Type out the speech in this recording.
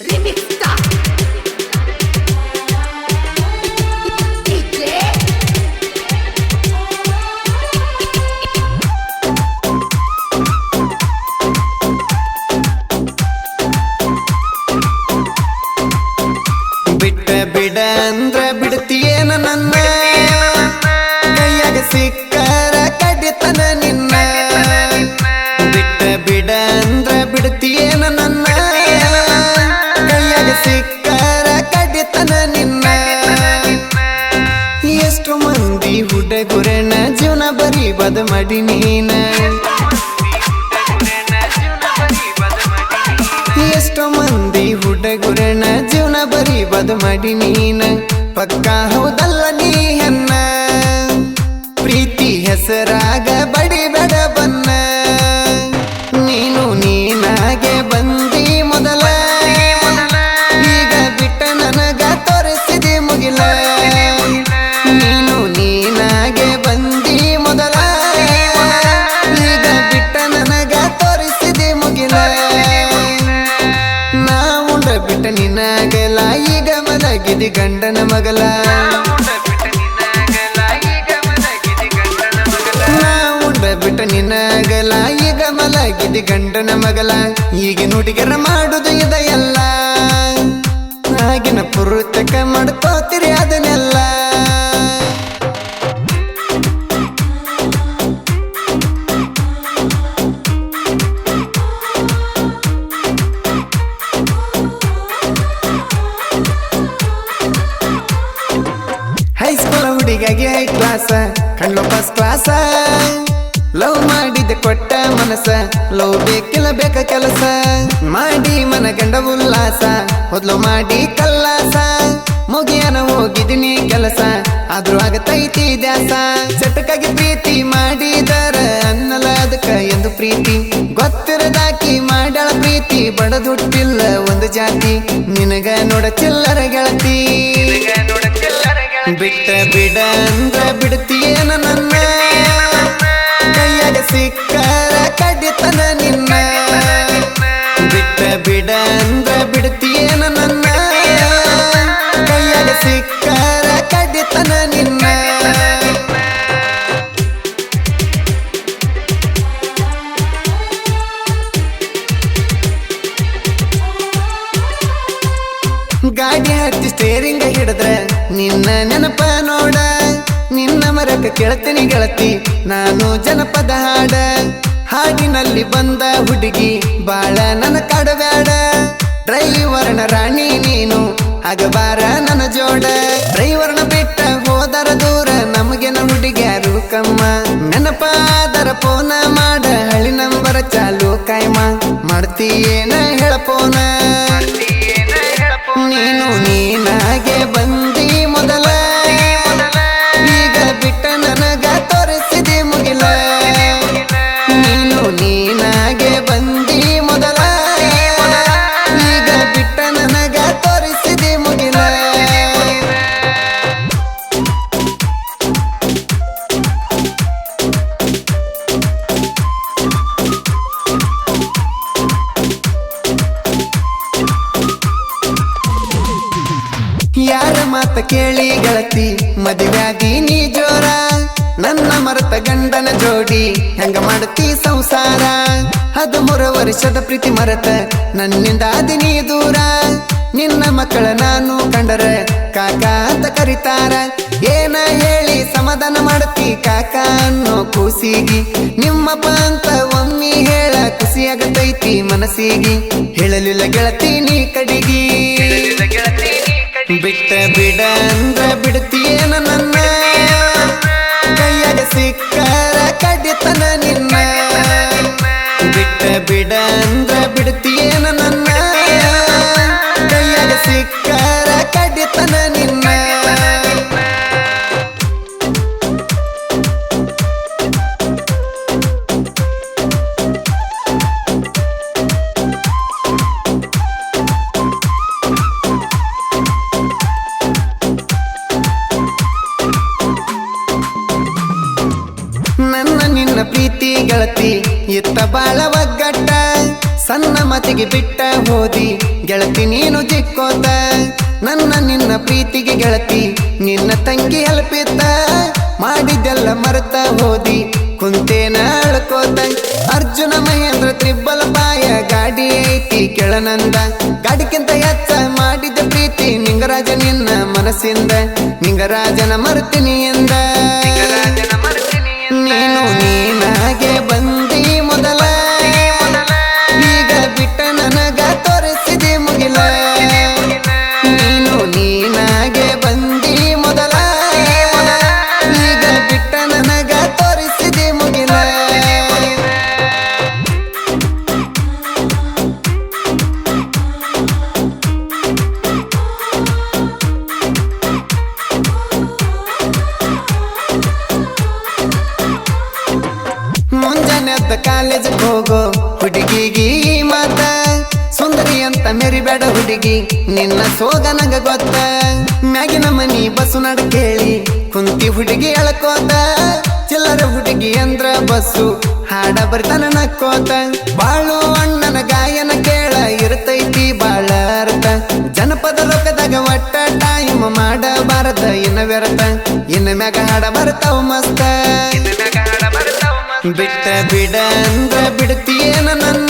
Remix Star DJ ಬಿಟ್ಟ ಬಿಡ ಅಂದ್ರ ಬಿಡ್ತೀಯೇನ ನನ್ನ ಕೈಯಾಗ ಸಿಕ್ಕರ ಕಡಿತನ ನಿನ್ನ ಬಿಟ್ಟ ಬಿಡ ಅಂದ್ರ ಬಿಡ್ತೀಯೇನ ನನ್ನ ಕೈಯಾಗ ಸಿಕ್ಕರ ಕಡಿತನ ನಿನ್ನ ಎಷ್ಟು ಮಂದಿ ಹುಡುಗುರನ ಜೀವನ ಬರೀ ಬದ ಮಾಡಿ ನೀನ ಎಷ್ಟೋ ಮಂದಿ ಹುಡುಗುರನ ಜೀವನ ಬರೀ ಬದು ಮಾಡಿ ನೀನ ಪಕ್ಕ ಹೌದಲ್ಲ ನೀ ಹೆನ್ನ ಪ್ರೀತಿ ಹೆಸರಾಗ ಬಡಿಬೇಡ ಬನ್ನ ನೀನು ನೀನಾಗೆ ಬಂದಿ ಮೊದಲ ಈಗ ಬಿಟ್ಟ ನನಗ ತೋರಿಸಿದಿ ಮುಗಿಲ ನೀನು ನೀನಾಗೆ ಬಂದಿ ಮೊದಲ ಈಗ ಬಿಟ್ಟ ನನಗ ತೋರಿಸಿದಿ ಮುಗಿಲ ಬಿಟ್ಟ ನಿನಗಲ ಈಗ ಮಲಗಿದಿ ಗಂಡನ ಮಗಲ ಉಂಡ ಬಿಟ್ಟ ನಿನಗಲ ಈಗ ಮಲಗಿದಿ ಗಂಡನ ಮಗಲ ಈಗಿನ ಹುಡುಗರ ಮಾಡುದು ಇದೆಲ್ಲ ಆಗಿನ ಪುರುತಕ ಮಾಡ್ಕೋತಿರಿ ಅದನ್ನೆಲ್ಲ ಹೈಸ್ಕೂಲ್ ಹುಡುಗಾಗಿ ಹೈ ಕ್ಲಾಸ ಕಣ್ಣು ಫಸ್ಟ್ ಕ್ಲಾಸ ಲವ್ ಮಾಡಿದ ಕೊಟ್ಟ ಮನಸ ಲವ್ ಬೇಕಿಲ್ಲ ಬೇಕ ಕೆಲಸ ಮಾಡಿ ಮನಗಂಡ ಉಲ್ಲಾಸ ಮೊದ್ಲು ಮಾಡಿ ಕಲ್ಲಾಸ ಮುಗಿಯನ ಹೋಗಿದ್ದೀನಿ ಕೆಲಸ ಆದ್ರೂ ಆಗತೈತಿ ದ್ಯಾಸ ಚಟಕಾಗಿ ಪ್ರೀತಿ ಮಾಡಿದರ ಅನ್ನಲ ಅದಕ್ಕ ಎಂದು ಪ್ರೀತಿ ಗೊತ್ತಿರದಾಕಿ ಮಾಡಳ ಪ್ರೀತಿ ಬಡದುಟ್ಟಿಲ್ಲ ಒಂದು ಜಾತಿ ನಿನಗ ನೋಡ ಚಿಲ್ಲರ ಗೆಳತಿ ಬಿಟ್ಟ ಬಿಡ ಅಂದ್ರ ಬಿಡ್ತೀಯೇನ ನನ್ನ ಕೈಯಾಗ ಸಿಕ್ಕರ ಕಡಿತನ ನಿನ್ನ ಬಿಟ್ಟ ಬಿಡ ಅಂದ್ರ ಬಿಡ್ತೀಯೇನ ನನ್ನ ಕೈಯಾಗ ಸಿಕ್ಕರ ಕಡಿತನ ನಿನ್ನ ಗಾಡಿ ಹತ್ತಿ ಸ್ಟೇರಿಂಗ ಹಿಡಿದ್ರ ನಿನ್ನ ನೆನಪ ನೋಡ ನಿನ್ನ ಮರಕ ಕೇಳ್ತೀನಿ ಗೆಳತಿ ನಾನು ಜನಪದ ಹಾಡ ಹಾಡಿನಲ್ಲಿ ಬಂದ ಹುಡುಗಿ ಬಾಳ ನನ್ನ ಕಾಡಬ್ಯಾಡ ಡ್ರೈವರ್ನ ರಾಣಿ ನೀನು ಆಗಬಾರ ನನ್ನ ಜೋಡ ಡ್ರೈವರ್ನ ಬಿಟ್ಟ ಹೋದರ ದೂರ ನಮಗೆನ ಹುಡುಗ್ಯಾರು ಕಮ್ಮ ನೆನಪಾದರ ಫೋನ ಮಾಡ ಹಳಿ ನಂಬರ ಚಾಲು ಕಾಯ್ಮ ಮಾಡ್ತೀಯೇನ ಹೇಳಪೋನ ನೀನು ನೀನಾಗೆ ಬಂದಿ ಮೊದಲ ಈಗ ಬಿಟ್ಟ ನನಗ ತೋರಿಸಿದಿ ಮುಗಿಲ ನೀನು ನೀನಾಗೆ ಬಂದಿ ಮೊದಲ ಈಗ ಬಿಟ್ಟ ನನಗ ತೋರಿಸಿದಿ ಮುಗಿಲ ಯಾರ ಮಾತ ಕೇಳಿ ಗೆಳತಿ ಮದುವ್ಯಾಗಿ ನೀ ಜೋರ ನನ್ನ ಮರತ ಗಂಡನ ಜೋಡಿ ಹೆಂಗ ಮಾಡ್ತಿ ಸಂಸಾರ 13 ವರ್ಷದ ಪ್ರೀತಿ ಮರತ ನನ್ನಿಂದ ನೀ ದೂರ ನಿನ್ನ ಮಕ್ಕಳ ನಾನು ಕಂಡರ ಕಾಕ ಅಂತ ಕರಿತಾರ ಏನ ಹೇಳಿ ಸಮಾಧಾನ ಮಾಡ್ತಿ ಕಾಕ ಅನ್ನೋ ಕೂಸಿಗಿ ನಿಮ್ಮಪ್ಪ ಅಂತ ಒಮ್ಮಿ ಹೇಳ ಖುಷಿಯಾಗತೈತಿ ಮನಸ್ಸಿಗಿ ಹೇಳಲಿಲ್ಲ ಗೆಳತಿ ನೀ ಕಡಿಗಿ ಬಿಟ್ಟ ಬಿಡ ಅಂದ್ರ ಬಿಡ್ತೀಯೇನ ನನ್ನ ಕೈಯಾಗ ಸಿಕ್ಕರ ಕಡಿತನ ನಿನ್ನ ಬಿಟ್ಟ ಬಿಡ ಅಂದ್ರ ಬಿಡ್ತೀಯೇನ ನನ್ನ ಕೈಯಾಗ ಸಿಕ್ಕರ ಕಡಿತನ ನಿನ್ನ ನನ್ನ ನಿನ್ನ ಪ್ರೀತಿ ಗೆಳತಿ ಇತ್ತ ಬಾಳ ಒಗ್ಗಟ್ಟ ಸಣ್ಣ ಮತಿಗೆ ಬಿಟ್ಟ ಹೋದಿ ಗೆಳತಿ ನೀನು ಜಿಕ್ಕೋತ ನನ್ನ ನಿನ್ನ ಪ್ರೀತಿಗೆ ಗೆಳತಿ ನಿನ್ನ ತಂಗಿ ಹೆಲ್ಪಿತ್ತ ಮಾಡಿದ್ದೆಲ್ಲ ಮರೆತ ಹೋದಿ ಕುಂತೇನ ಅಳ್ಕೋತ ಅರ್ಜುನ ಮಹೇಂದ್ರ ತ್ರಿಬ್ಬಲ ಪಾಯ ಗಾಡಿ ಐತಿ ಕೆಳನಂದ ಗಾಡಿಗಿಂತ ಹೆಚ್ಚ ಮಾಡಿದ ಪ್ರೀತಿ ನಿಂಗರಾಜ ನಿನ್ನ ಮನಸ್ಸಿಂದ ನಿಂಗರಾಜನ ಮರ್ತೀನಿ ಎಂದ ನೀನು ನೀನಾಗೆ ಬಂದಿ ಮೊದಲ ಈಗ ಬಿಟ್ಟ ನನಗ ತೋರಿಸಿದೆ ಮುಗಿಲ ನೀನು ನೀನಾಗೆ ಬಂದಿ ಮೊದಲ ಈಗ ಬಿಟ್ಟ ನನಗ ತೋರಿಸಿದೆ ಮುಗಿಲ ಮುಂಜಾನೆ ಎದ್ದ ಕಾಲೇಜ್ ಹೋಗೋ ಹುಡುಗಿಗಿ ಮಾತ ಸುಂದರಿ ಅಂತ ಮೆರಿಬೇಡ ಹುಡುಗಿ ನಿನ್ನ ಸೋಗ ನಂಗ ಗೊತ್ತ ಮ್ಯಾಗಿನ ಮನಿ ಬಸ್ಸು ನಡ ಕೇಳಿ ಕುಂತಿ ಹುಡುಗಿ ಎಳ್ಕೋತ ಚಿಲ್ಲರ ಹುಡುಗಿ ಅಂದ್ರ ಬಸ್ಸು ಹಾಡ ಬರ್ತಾನ ನಕ್ಕೋತ ಬಾಳು ಅಣ್ಣನ ಗಾಯನ ಕೇಳ ಇರ್ತೈತಿ ಬಾಳ ಅರ್ಥ ಜನಪದ ಲೋಕದಾಗ ಒಟ್ಟ ಟೈಮ್ ಮಾಡಬಾರದ ಇನ್ನ ವ್ಯರ್ಥ ಇನ್ನ ಮ್ಯಾಗ ಹಾಡ ಬರ್ತಾವ ಮಸ್ತ ಬಿಟ್ಟ ಬಿಡ ಅಂದ್ರ ಬಿಡ್ತೀಯೇನ ನನ್ನ